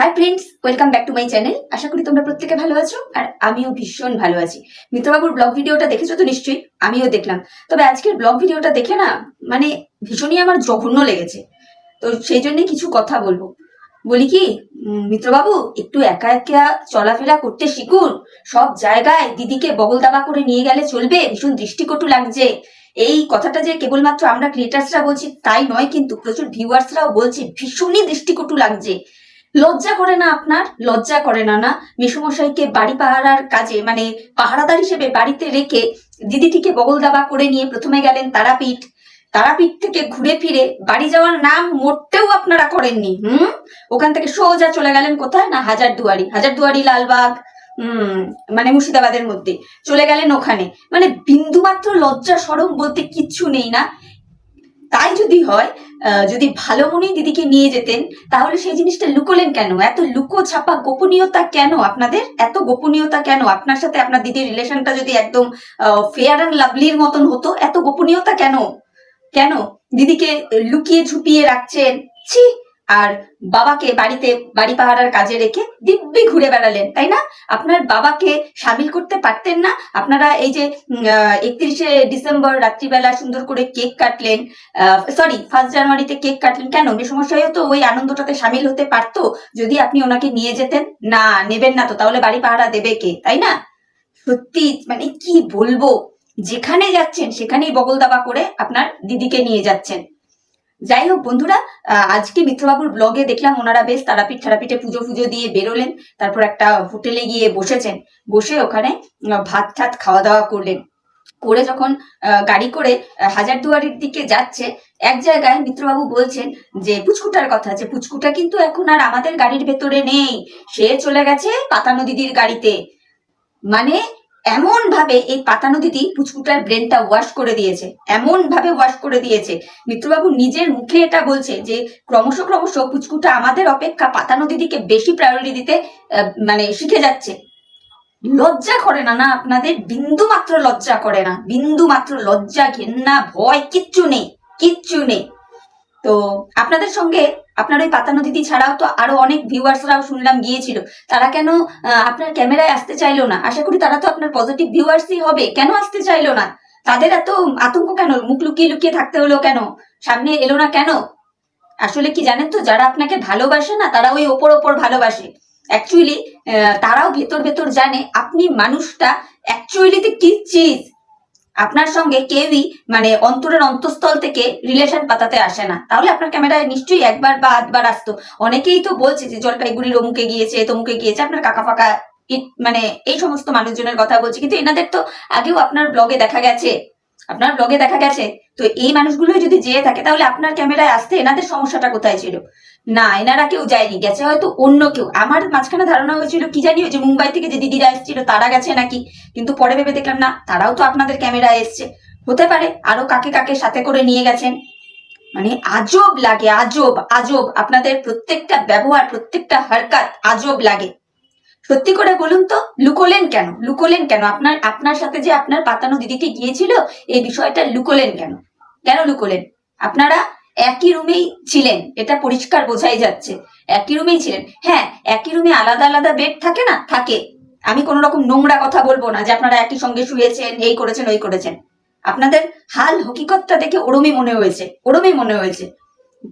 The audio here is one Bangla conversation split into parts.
High friends, welcome back to my channel. আশা করি তোমরা প্রত্যেকে ভালো আছো আর আমিও ভীষণ ভালো আছি। মিত্রবাবুর ব্লগ ভিডিওটা দেখেছো তো নিশ্চয়ই, আমিও দেখলাম। তবে আজকের ব্লগ ভিডিওটা দেখে না মানে ভীষণই আমার জঘন্য লেগেছে। তো সেই জন্যই কিছু কথা বলবো। বলি কি, মিত্রবাবু একটু একা একা চলাফেরা করতে শিখুন। সব জায়গায় দিদিকে বগল দাবা করে নিয়ে গেলে চলবে? ভীষণ দৃষ্টিকটু লাগছে। এই কথাটা যে কেবলমাত্র আমরা ক্রিয়েটার্সরা বলছি তাই নয়, কিন্তু প্রচুর ভিউয়ার্সরাও বলছে ভীষণই দৃষ্টিকটু লাগছে। লজ্জা করে না আপনার? লজ্জা করে না? মেসোমশাইকে বাড়ি পাহারার কাজে মানে পাহারাদার হিসেবে বাড়িতে রেখে দিদিটিকে বগল দাবা করে নিয়ে প্রথমে গেলেন তারাপীঠ। তারাপীঠ থেকে ঘুরে ফিরে বাড়ি যাওয়ার নাম মোটেও আপনারা করেননি। ওখান থেকে সোজা চলে গেলেন কোথায় না হাজারদুয়ারি, হাজারদুয়ারি লালবাগ, মানে মুর্শিদাবাদের মধ্যে চলে গেলেন ওখানে। মানে বিন্দুমাত্র লজ্জা শরম বলতে কিচ্ছু নেই না? তাই যদি হয়, যদি ভালো মনেই দিদিকে নিয়ে যেতেন তাহলে সেই জিনিসটা লুকোলেন কেন? এত লুকো ছাপা গোপনীয়তা কেন আপনাদের? এত গোপনীয়তা কেন? আপনার সাথে আপনার দিদির রিলেশনটা যদি একদম ফেয়ার অ্যান্ড লাভলির মতন হতো, এত গোপনীয়তা কেন? কেন দিদিকে লুকিয়ে ঝুপিয়ে রাখছেন? ছি! আর বাবাকে বাড়িতে বাড়ি পাহারার কাজে রেখে দিব্যি ঘুরে বেড়ালেন, তাই না? আপনার বাবাকে সামিল করতে পারতেন না? আপনারা এই যে 31শে ডিসেম্বর রাত্রিবেলা সুন্দর করে কেক কাটলেন, সরি 1 জানুয়ারিতে কেক কাটলেন, কেন মেসোমশাইও তো ওই আনন্দটাতে সামিল হতে পারতো যদি আপনি ওনাকে নিয়ে যেতেন। না, নেবেন না তো, তাহলে বাড়ি পাহারা দেবে কে, তাই না? সত্যি মানে কি বলবো, যেখানে যাচ্ছেন সেখানেই বগল দাবা করে আপনার দিদিকে নিয়ে যাচ্ছেন। যাই হোক বন্ধুরা, আজকে মিত্রবাবুর ব্লগে দেখলাম ওনারা বেশ তারাপীঠে পুজো ফুজো দিয়ে বেরোলেন, তারপর একটা হোটেলে গিয়ে বসেছেন, বসে ওখানে ভাত ঠাত খাওয়া দাওয়া করলেন। করে যখন গাড়ি করে হাজারদুয়ারির দিকে যাচ্ছে, এক জায়গায় মিত্রবাবু বলছেন যে পুচকুটার কথা, যে পুচকুটা কিন্তু এখন আর আমাদের গাড়ির ভেতরে নেই, সে চলে গেছে পাতানো দিদির গাড়িতে। মানে এমন ভাবে এই পাতানো দিদি পুচকুটার ব্রেনটা ওয়াশ করে দিয়েছে, এমন ভাবে ওয়াশ করে দিয়েছে। মিত্রবাবু নিজের মুখে এটা বলছে যে ক্রমশ ক্রমশ পুচকুটা আমাদের অপেক্ষা পাতানো দিদিকে বেশি প্রায়োরিটি দিতে মানে শিখে যাচ্ছে। লজ্জা করে না আপনাদের? বিন্দু মাত্র লজ্জা করে না? বিন্দু মাত্র লজ্জা, ঘেন্না, ভয় কিচ্ছু নেই, কিচ্ছু নেই। তো আপনাদের সঙ্গে আপনার ওই পাতানো দিদি ছাড়াও তো আরো অনেক ভিউয়ার্সরাও শুনলাম গিয়েছিল, তারা কেন আপনার ক্যামেরায় আসতে চাইলো না? আশা করি তারা তো আপনার পজিটিভ ভিউয়ার্সই হবে, কেন আসতে চাইলো না? তাদের এত আতঙ্ক কেন? মুখ লুকিয়ে লুকিয়ে থাকতে হলো কেন? সামনে এলো না কেন? আসলে কি জানেন তো, যারা আপনাকে ভালোবাসে না তারা ওই ওপর ওপর ভালোবাসে। অ্যাকচুয়ালি তারাও ভেতর ভেতর জানে আপনি মানুষটা অ্যাকচুয়ালিতে কি চিজ। আপনার সঙ্গে কেউই মানে অন্তরের অন্তঃস্থল থেকে রিলেশন পাতাতে আসে না, তাহলে আপনার ক্যামেরায় নিশ্চয়ই একবার বা আধবার আসতো। অনেকেই তো বলছে যে জলপাইগুড়ির অমুকে গিয়েছে, তমুকে গিয়েছে, আপনার কাকা ফাকা মানে এই সমস্ত মানুষজনের কথা বলছে, কিন্তু এনাদের তো আগেও আপনার ব্লগে দেখা গেছে, আপনার ব্লগে দেখা গেছে। তো এই মানুষগুলোই যদি যেয়ে থাকে তাহলে আপনার ক্যামেরায় আসতে এনাদের সমস্যাটা কোথায় ছিল? না, এনারা কেউ যায়নি, গেছে হয়তো অন্য কেউ। আমার মাঝখানে ধারণা হয়েছিল কি জানি, যে মুম্বাই থেকে যে দিদিরা এসেছিল তারা গেছে নাকি, কিন্তু পরে ভেবে দেখলাম না, তারাও তো আপনাদের ক্যামেরায় এসছে। হতে পারে আরো কাকে কাকে সাথে করে নিয়ে গেছেন। মানে আজব লাগে, আজব আজব আপনাদের প্রত্যেকটা ব্যবহার, প্রত্যেকটা হরকত আজব লাগে। সত্যি করে বলুন তো, লুকোলেন কেন? লুকোলেন কেন? আপনার সাথে যে আপনার পাতানো দিদিটি গিয়েছিল এই বিষয়টা লুকোলেন কেন? কেন লুকোলেন? আপনারা একই রুমেই ছিলেন, এটা পরিষ্কার বোঝাই যাচ্ছে। একই রুমেই ছিলেন, হ্যাঁ একই রুমে আলাদা আলাদা বেড থাকে না? থাকে। আমি কোনো রকম নোংরা কথা বলবো না যে আপনারা একই সঙ্গে শুয়েছেন, এই করেছেন ওই করেছেন। আপনাদের হাল হকিকতটা দেখে ওরমই মনে হয়েছে, ওরমই মনে হয়েছে।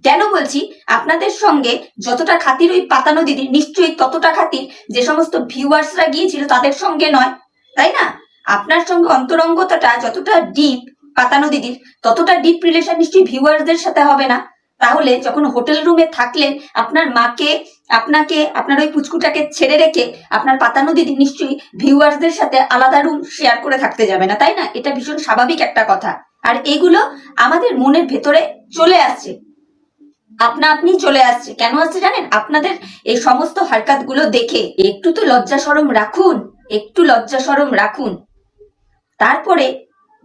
কেন বলছি? আপনাদের সঙ্গে যতটা খাতির ওই পাতানো দিদি, নিশ্চয়ই ততটা খাতির যে সমস্ত ভিউয়ার্সরা গিয়েছিল তাদের সঙ্গে নয়, তাই না? আপনার সঙ্গে অন্তরঙ্গতাটা যতটা ডিপ পাতানো দিদির, ততটা ডিপ রিলেশন নিশ্চয়ই ভিউয়ার্সদের সাথে হবে না। তাহলে যখন হোটেল রুমে থাকলেন আপনার মাকে, আপনাকে, আপনার ওই পুচকুটাকে ছেড়ে রেখে আপনার পাতানো দিদি নিশ্চয়ই ভিউয়ার্সদের সাথে আলাদা রুম শেয়ার করে থাকতে যাবে না, তাই না? এটা ভীষণ স্বাভাবিক একটা কথা। আর এগুলো আমাদের মনের ভেতরে চলে আসছে, আপনা আপনি চলে আসছে। কেন আসছে জানেন? আপনাদের এই সমস্ত হরকত গুলো দেখে। একটু তো লজ্জা শরম রাখুন, একটু লজ্জা শরম রাখুন। তারপরে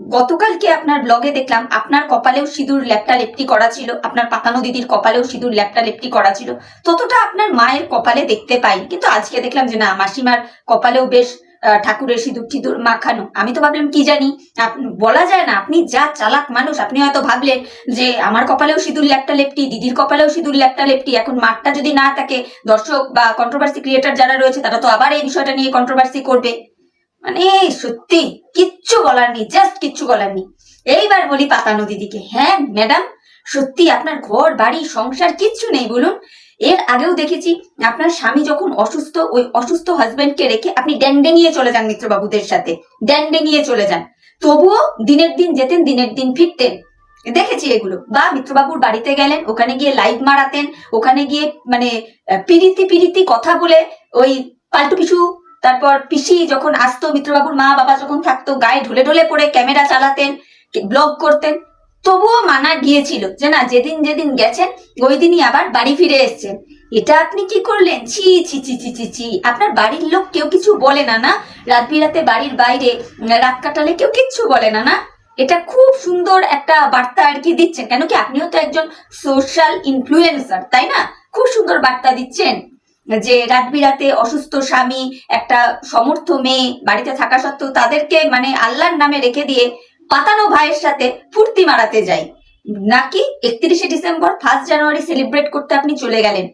গতকালকে আপনার ব্লগে দেখলাম আপনার কপালেও সিঁদুর লেপটা লেপটি করা ছিল, আপনার পাতানো দিদির কপালেও সিঁদুর লেপটা লেপটি করা ছিল। ততটা আপনার মায়ের কপালে দেখতে পাই, কিন্তু আজকে দেখলাম যে না, মাসিমার কপালেও বেশ ঠাকুরের সিঁদুর টিঁদুর মাখানো। আমি তো ভাবলাম কি জানি, বলা যায় না, আপনি যা চালাক মানুষ, আপনি হয়তো ভাবলেন যে আমার কপালেও সিঁদুর ল্যাপটা লেপটি, দিদির কপালেও সিঁদুর ল্যাপটা লেপটি, এখন মাঠটা যদি না থাকে দর্শক বা কন্ট্রোভার্সি ক্রিয়েটার যারা রয়েছে তারা তো আবার এই বিষয়টা নিয়ে কন্ট্রোভার্সি করবে। মানে সত্যি কিচ্ছু বলার নেই, জাস্ট কিচ্ছু বলার নেই। এইবার বলি পাতানো দিদিকে, হ্যাঁ ম্যাডাম, সত্যি আপনার ঘর বাড়ি সংসার কিচ্ছু নেই বলুন? এর আগেও দেখেছি আপনার স্বামী যখন অসুস্থ, ওই অসুস্থ হাজবেন্ডকে রেখে আপনি ড্যান্ডেঙিয়ে চলে যান মিত্রবাবুদের সাথে, ড্যান্ডেঙিয়ে চলে যান, তবুও দিনের দিন যেতেন, দিনের দিন ফিরতেন, দেখেছি এগুলো। বা মিত্রবাবুর বাড়িতে গেলেন, ওখানে গিয়ে লাইভ মারাতেন, ওখানে গিয়ে মানে পিরিতি পিরিতি কথা বলে ওই পাল্টু পিছু, তারপর পিসি যখন আসতো, মিত্রবাবুর মা বাবা যখন থাকতো, গায়ে ঢলে ঢলে পড়ে ক্যামেরা চালাতেন, ব্লগ করতেন, তবুও মানা গিয়েছিল যে না, যেদিন যেদিন গেছেন ওই দিনই আবার বাড়ি ফিরে এসছেন। এটা আপনি কি করলেন? ছি ছি ছি ছি ছি ছি। আপনার বাড়ির লোক কেউ কিছু বলে না? না রাত বিরাতে বাড়ির বাইরে রাত কাটালে কেউ কিচ্ছু বলে না? না এটা খুব সুন্দর একটা বার্তা আর কি দিচ্ছেন, কেন কি আপনিও তো একজন সোশ্যাল ইনফ্লুয়েন্সার, তাই না? খুব সুন্দর বার্তা দিচ্ছেন যে রাত বিরাতে অসুস্থ স্বামী, একটা সমর্থ মেয়ে বাড়িতে থাকা সত্ত্বেও তাদেরকে মানে আল্লাহর নামে রেখে দিয়ে পাতানো ভাইয়ের সাথে ফুর্তি মারাতে যাই, নাকি 31শে ডিসেম্বর 1 জানুয়ারি সেলিব্রেট করতে আপনি চলে গেলেন।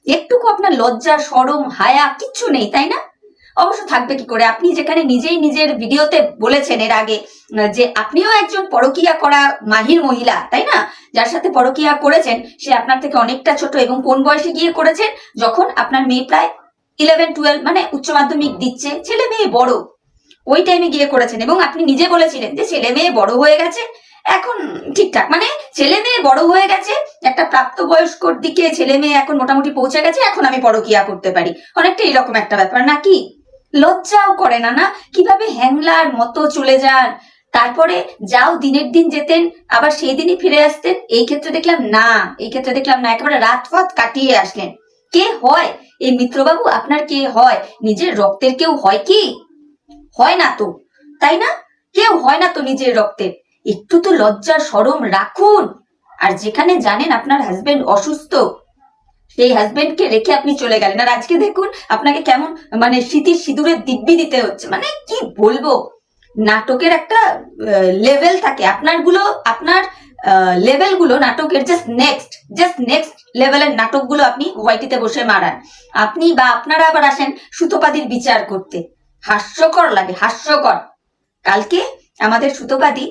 একটুকু আপনার লজ্জা শরম হায়া কিচ্ছু নেই, তাই না? অবশ্য থাকবে কি করে, আপনি যেখানে নিজেই নিজের ভিডিওতে বলেছেন এর আগে যে আপনিও একজন পরকীয়া করা মাহির মহিলা, তাই না? যার সাথে পরকীয়া করেছেন সে আপনার থেকে অনেকটা ছোট, এবং কোন বয়সে গিয়ে করেছেন? যখন আপনার মেয়ে প্রায় 11-12 মানে উচ্চ মাধ্যমিক দিচ্ছে, ছেলে মেয়ে বড়, ওই টাইমে গিয়ে করেছেন। এবং আপনি নিজে বলেছিলেন যে ছেলে মেয়ে বড় হয়ে গেছে এখন, ঠিকঠাক মানে ছেলে মেয়ে বড় হয়ে গেছে, একটা প্রাপ্তবয়স্কর দিকে ছেলে মেয়ে এখন মোটামুটি পৌঁছে গেছে, এখন আমি পরকীয়া করতে পারি, অনেকটা এরকম একটা ব্যাপার নাকি? লজ্জাও করে না? না কিভাবে হ্যাংলার মতো চলে যান, তারপরে যাও দিনের দিন যেতেন, আবার সেই দিনই ফিরে আসতেন। এই ক্ষেত্রে দেখলাম না, এই ক্ষেত্রে দেখলাম না, একেবারে রাত ফাত কাটিয়ে আসলেন। কে হয় এই মিত্রবাবু? আপনার কে হয়? নিজের রক্তের কেউ হয় কি? হয় না তো, তাই না? কেউ হয় না তো নিজের রক্তের। একটু তো লজ্জা শরম রাখুন। আর যেখানে জানেন আপনার হাজবেন্ড অসুস্থ, সেই হাজবেন্ডকে রেখে আপনি চলে গেলেন, আর আজকে দেখুন আপনাকে কেমন মানে স্মৃতির সিঁদুরের দিব্যি দিতে হচ্ছে। মানে কি বলবো, নাটকের একটা লেভেল থাকে, আপনার লেভেল গুলো নাটকের জাস্ট নেক্সট লেভেলের নাটকগুলো আপনি ওয়াইটিতে বসে মারান। আপনি বা আপনারা আবার আসেন সুতোপাদির বিচার করতে। হাস্যকর লাগে, হাস্যকর। কালকে আমাদের সুতোপাদি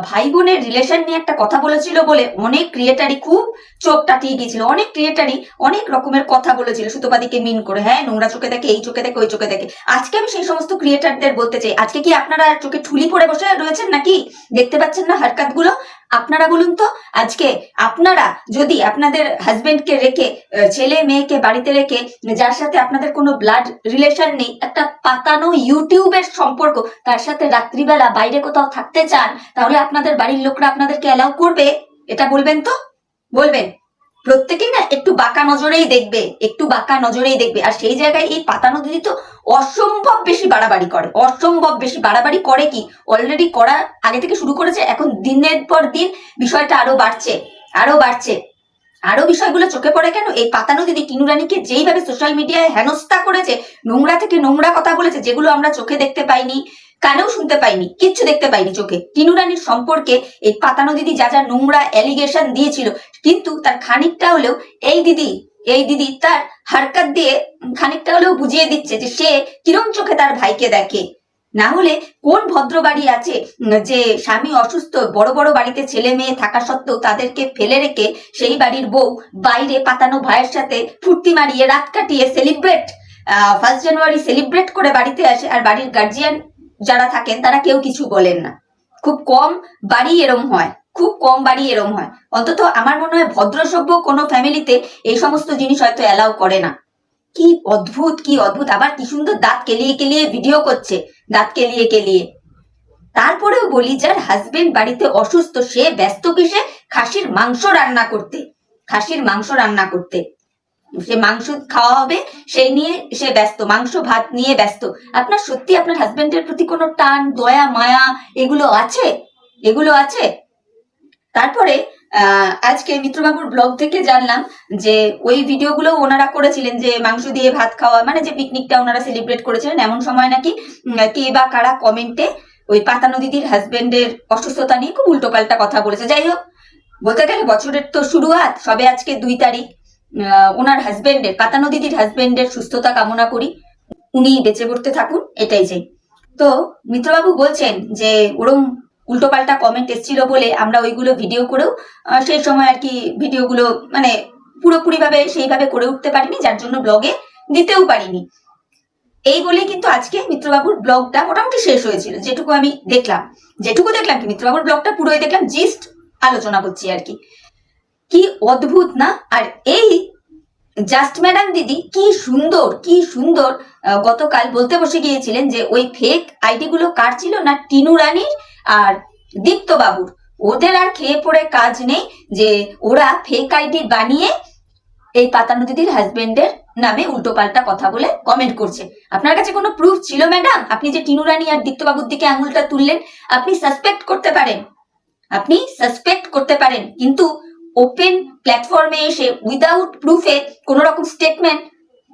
ভাই বোনের রিলেশন নিয়ে একটা কথা বলেছিল বলে অনেক ক্রিয়েটারই খুব চোখ টাটিয়ে গিয়েছিল, অনেক ক্রিয়েটারই অনেক রকমের কথা বলেছিল সুতোপাদিকে মিন করে, হ্যাঁ নোংরা চোখে দেখে, এই চোখে দেখে, ওই চোখে দেখে। আজকে আমি সেই সমস্ত ক্রিয়েটারদের বলতে চাই, আজকে কি আপনারা চোখে ঠুলি পরে বসে রয়েছেন নাকি? দেখতে পাচ্ছেন না হারকাত গুলো? আপনারা বলুন তো, আজকে আপনারা যদি আপনাদের হাজবেন্ডকে রেখে, ছেলে মেয়েকে বাড়িতে রেখে, যার সাথে আপনাদের কোনো ব্লাড রিলেশন নেই, একটা পাতানো ইউটিউবের সম্পর্ক, তার সাথে রাত্রিবেলা বাইরে কোথাও থাকতে চান, তাহলে আপনাদের বাড়ির লোকরা আপনাদেরকে অ্যালাউ করবে? এটা বলবেন তো, বলবেন? প্রত্যেকেই না একটু বাঁকা নজরেই দেখবে, একটু বাঁকা নজরেই দেখবে। আর সেই জায়গায় এই পাতানো দিদি তো অসম্ভব বেশি বাড়াবাড়ি করে, অসম্ভব বেশি বাড়াবাড়ি করে। কি অলরেডি করা আগে থেকে শুরু করেছে, এখন দিনের পর দিন বিষয়টা আরো বাড়ছে, আরো বাড়ছে। আরো বিষয়গুলো চোখে পড়ে কেন? এই পাতানো দিদি টিনু রানীকে যেইভাবে সোশ্যাল মিডিয়ায় হেনস্থা করেছে, নোংরা থেকে নোংরা কথা বলেছে, যেগুলো আমরা চোখে দেখতে পাইনি, কানেও শুনতে পাইনি, কিচ্ছু দেখতে পাইনি চোখে। টিনু রানীর সম্পর্কে এই পাতানো দিদি যা যা নোংরা অ্যালিগেশন দিয়েছিল, কিন্তু তার খানিকটা হলেও এই দিদি তার হারকাত দিয়ে খানিকটা হলেও বুঝিয়ে দিচ্ছে যে সে কিরম চোখে তার ভাইকে দেখে। না হলে কোন ভদ্র বাড়ি আছে যে স্বামী অসুস্থ, বড় বড় বাড়িতে ছেলে মেয়ে থাকা সত্ত্বেও তাদেরকে ফেলে রেখে সেই বাড়ির বউ বাইরে পাতানো ভাইয়ের সাথে ফুর্তি মারিয়ে রাত কাটিয়ে সেলিব্রেট 1 জানুয়ারি সেলিব্রেট করে বাড়িতে আসে, আর বাড়ির গার্জিয়ান যারা থাকেন তারা কেউ কিছু বলেন না? খুব কম বাড়ি এরম হয়, খুব কম বাড়ি এরম হয়। অন্তত আমার মনে হয় ভদ্রসভ্য কোনো ফ্যামিলিতে এই সমস্ত জিনিস হয়তো অ্যালাউ করে না। কি অদ্ভুত, কি অদ্ভুত। আবার কি সুন্দর দাঁত কেলিয়ে কেলিয়ে ভিডিও করছে, দাঁত কেলিয়ে কেলিয়ে। তারপরেও বলি, যার হাজবেন্ড বাড়িতে অসুস্থ সে ব্যস্ত কিসে? খাসির মাংস রান্না করতে, খাসির মাংস রান্না করতে। সে মাংস খাওয়া হবে সেই নিয়ে সে ব্যস্ত, মাংস ভাত নিয়ে ব্যস্ত। আপনার সত্যি আপনার হাজবেন্ডের প্রতি কোনো টান দয়া মায়া এগুলো আছে? এগুলো আছে? তারপরে আজকে মিত্রবাবুর ব্লগ থেকে জানলাম যে ওই ভিডিওগুলো ওনারা করেছিলেন যে মাংস দিয়ে ভাত খাওয়া, মানে যে পিকনিকটা ওনারা সেলিব্রেট করেছিলেন, এমন সময় নাকি কে বা কারা কমেন্টে ওই পাতানো দিদির হাজবেন্ডের অসুস্থতা নিয়ে খুব উল্টোপাল্টা কথা বলেছে। যাই হোক, বলতে গেলে বছরের তো শুরুয়াত, সবে আজকে 2 তারিখ। ওনার হাজবেন্ডের, পাতানো দিদির হাজবেন্ডের সুস্থতা কামনা করি, উনি বেঁচে পড়তে থাকুন, এটাই চাই। তো মিত্রবাবু বলছেন যে ওরম উল্টোপাল্টা কমেন্ট এসেছিল বলে আমরা ওইগুলো ভিডিও করেও সেই সময় আর কি ভিডিওগুলো মানে পুরোপুরি ভাবে সেইভাবে করে উঠতে পারিনি, যার জন্য ব্লগে দিতেও পারিনি। এই বলেই কিন্তু আজকে মিত্রবাবুর ব্লগটা মোটামুটি শেষ হয়েছিল, যেটুকু আমি দেখলাম। কি মিত্রবাবুর ব্লগটা পুরোই দেখলাম, জিস্ট আলোচনা করছি আর কি। কি অদ্ভুত না? আর এই জাস্ট ম্যাডাম দিদি কি সুন্দর গতকাল বলতে বসে গিয়েছিলেন যে ওই ফেক আইডি গুলো কার ছিল না, টিনু রানীর আর দীপ্ত বাবুর। ওদের আর খেয়ে পড়ে কাজ নেই যে ওরা ফেক আইডি বানিয়ে এই পাতানো দিদির হাজবেন্ডের নামে উল্টোপাল্টা কথা বলে কমেন্ট করছে। আপনার কাছে কোনো প্রুফ ছিল ম্যাডাম? আপনি যে টিনু রানী আর দীপ্ত বাবুর দিকে আঙুলটা তুললেন, আপনি সাসপেক্ট করতে পারেন, কিন্তু ওপেন প্ল্যাটফর্মে এসে উইদাউট প্রুফে কোনো রকম স্টেটমেন্ট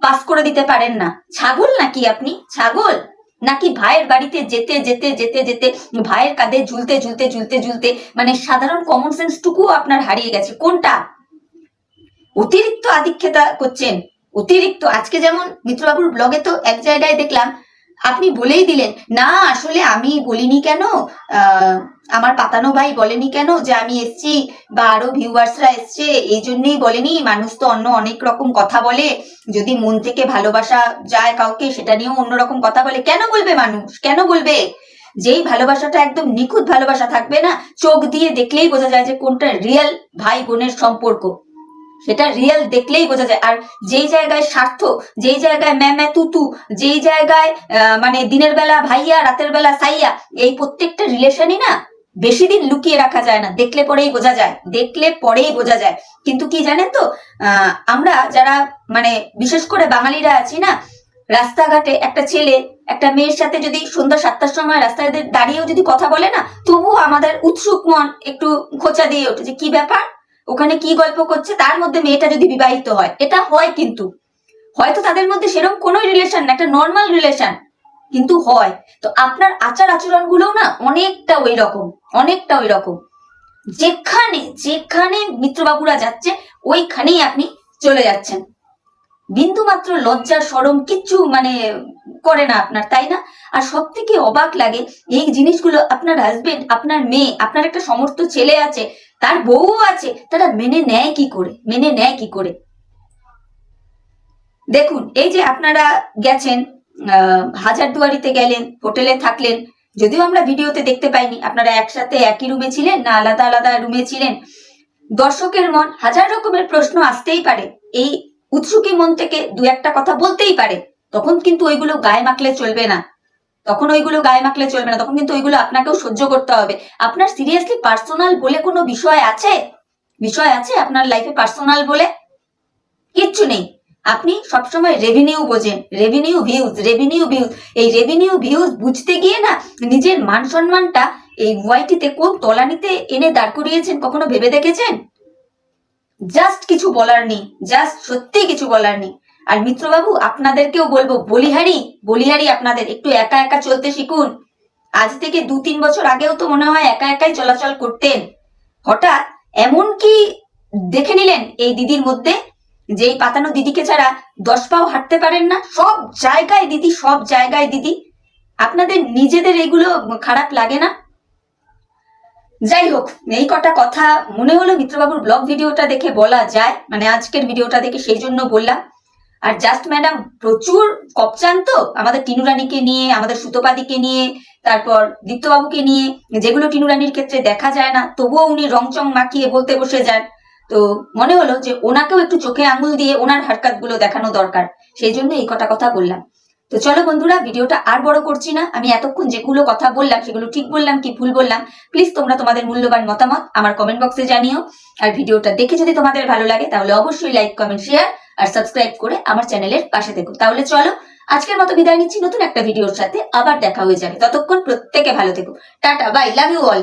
পাস করে দিতে পারেন না। ছাগল নাকি আপনি? ছাগল নাকি ভাইয়ের বাড়িতে যেতে যেতে যেতে যেতে ভাইয়ের কাঁধে ঝুলতে মানে সাধারণ কমন সেন্স টুকুও আপনার হারিয়ে গেছে? কোনটা? অতিরিক্ত আধিক্যতা করছেন, অতিরিক্ত। আজকে যেমন মিত্রবাবুর ব্লগে তো এক জায়গায় দেখলাম আপনি বলেই দিলেন, না আসলে আমি বলিনি কেন, আমার পাতানো ভাই বলেনি কেন যে আমি এসছি বা আরো ভিউয়ার্সরা এসছে, এই জন্যই বলেনি। মানুষ তো অন্য অনেক রকম কথা বলে, যদি মন থেকে ভালোবাসা যায় কাউকে সেটা নিয়েও অন্যরকম কথা বলে। কেন বলবে মানুষ, কেন বলবে? যেই ভালোবাসাটা একদম নিখুঁত ভালোবাসা থাকবে না, চোখ দিয়ে দেখলেই বোঝা যায় যে কোনটা রিয়েল ভাই বোনের সম্পর্ক, সেটা রিয়েল দেখলেই বোঝা যায়। আর যেই জায়গায় স্বার্থ, যেই জায়গায় ম্যামা তুতু, যেই জায়গায় মানে দিনের বেলা ভাইয়া রাতের বেলা সাইয়া, এই প্রত্যেকটা রিলেশনই না বেশি দিন লুকিয়ে রাখা যায় না, দেখলে পরেই বোঝা যায়। কিন্তু কি জানেন তো, আমরা যারা মানে বিশেষ করে বাঙালিরা আছি না, রাস্তাঘাটে একটা ছেলে একটা মেয়ের সাথে যদি সন্ধ্যা 7টার সময় রাস্তায় দাঁড়িয়েও যদি কথা বলে না, তবুও আমাদের উৎসুক মন একটু খোঁচা দিয়ে ওঠে যে কি ব্যাপার, ওখানে কি গল্প করছে, তার মধ্যে মেয়েটা যদি বিবাহিত হয়। এটা হয়, কিন্তু হয়তো তাদের মধ্যে সেরকম কোনো রিলেশন না, একটা নর্মাল রিলেশন, কিন্তু হয়। তো আপনার আচার আচরণ গুলো না অনেকটা ওই রকম। যেখানে যেখানে মিত্রবাবুরা যাচ্ছে ওইখানেই আপনি চলে যাচ্ছেন, বিন্দু মাত্র লজ্জা শরম কিচ্ছু মানে করে না আপনার, তাই না? আর সব থেকে অবাক লাগে এই জিনিসগুলো আপনার হাজবেন্ড, আপনার মেয়ে, আপনার একটা সমর্থ ছেলে আছে, তার বউ আছে, তারা মেনে নেয় কি করে? দেখুন, এই যে আপনারা গেছেন হাজারদুয়ারিতে গেলেন, হোটেলে থাকলেন, যদিও আমরা ভিডিওতে দেখতে পাইনি আপনারা একসাথে একই রুমে ছিলেন না আলাদা আলাদা রুমে ছিলেন। দর্শকের মন হাজার রকমের প্রশ্ন আসতেই পারে, এই উৎসুকি মন থেকে দু একটা কথা বলতেই পারে, তখন কিন্তু ওইগুলো গায়ে মাখলে চলবে না, তখন কিন্তু ওইগুলো আপনাকেও সহ্য করতে হবে। আপনার সিরিয়াসলি পার্সোনাল বলে কোনো বিষয় আছে আপনার লাইফে? পার্সোনাল বলে কিচ্ছু নেই। আপনি সবসময় রেভিনিউ বোঝেন, রেভিনিউ ভিউজ। এই রেভিনিউ ভিউজ বুঝতে গিয়ে না নিজের মান সম্মানটা এই ওয়াইটিতে কোন তলানিতে এনে দাঁড় করিয়েছেন, কখনো ভেবে দেখেছেন? জাস্ট কিছু বলার নেই, সত্যি কিছু বলার নেই। আর মিত্রবাবু আপনাদেরকেও বলবো, বলিহারি আপনাদের একটু একা একা চলতে শিখুন। আজ থেকে 2-3 বছর আগেও তো মনে হয় একা একাই চলাচল করতেন, হঠাৎ এমন কি দেখে নিলেন এই দিদির মধ্যে, যেই পাতানো দিদিকে ছাড়া 10 পাও হাঁটতে পারেন না? সব জায়গায় দিদি। আপনাদের নিজেদের এগুলো খারাপ লাগে না? যাই হোক, এই কটা কথা মনে হলো মিত্রবাবুর ব্লগ ভিডিওটা দেখে বলা যায়, মানে আজকের ভিডিওটা দেখে, সেই জন্য বললাম। আর জাস্ট ম্যাডাম প্রচুর কপচান তো আমাদের টিনু রানীকে নিয়ে, আমাদের সুতোপাদিকে নিয়ে, তারপর দীপ্তবাবুকে নিয়ে, যেগুলো টিনু রানীর ক্ষেত্রে দেখা যায় না, তবুও উনি রংচং মাখিয়ে বলতে বসে যান। তো মনে হলো যে ওনাকেও একটু চোখে আঙুল দিয়ে ওনার হারকাত গুলো দেখানো দরকার, সেই জন্য এই কটা কথা বললাম। তো চলো বন্ধুরা, ভিডিওটা আর বড় করছি না। আমি এতক্ষণ যেগুলো কথা বললাম সেগুলো ঠিক বললাম কি ভুল বললাম, প্লিজ তোমরা তোমাদের মূল্যবান মতামত আমার কমেন্ট বক্সে জানিও। আর ভিডিওটা দেখে যদি তোমাদের ভালো লাগে তাহলে অবশ্যই লাইক, কমেন্ট, শেয়ার আর সাবস্ক্রাইব করে আমার চ্যানেলের পাশে থেকো। তাহলে চলো আজকের মতো বিদায় নিচ্ছি, নতুন একটা ভিডিওর সাথে আবার দেখা হয়ে যাবে। ততক্ষণ প্রত্যেকে ভালো থেকো, tata, bye, love you all.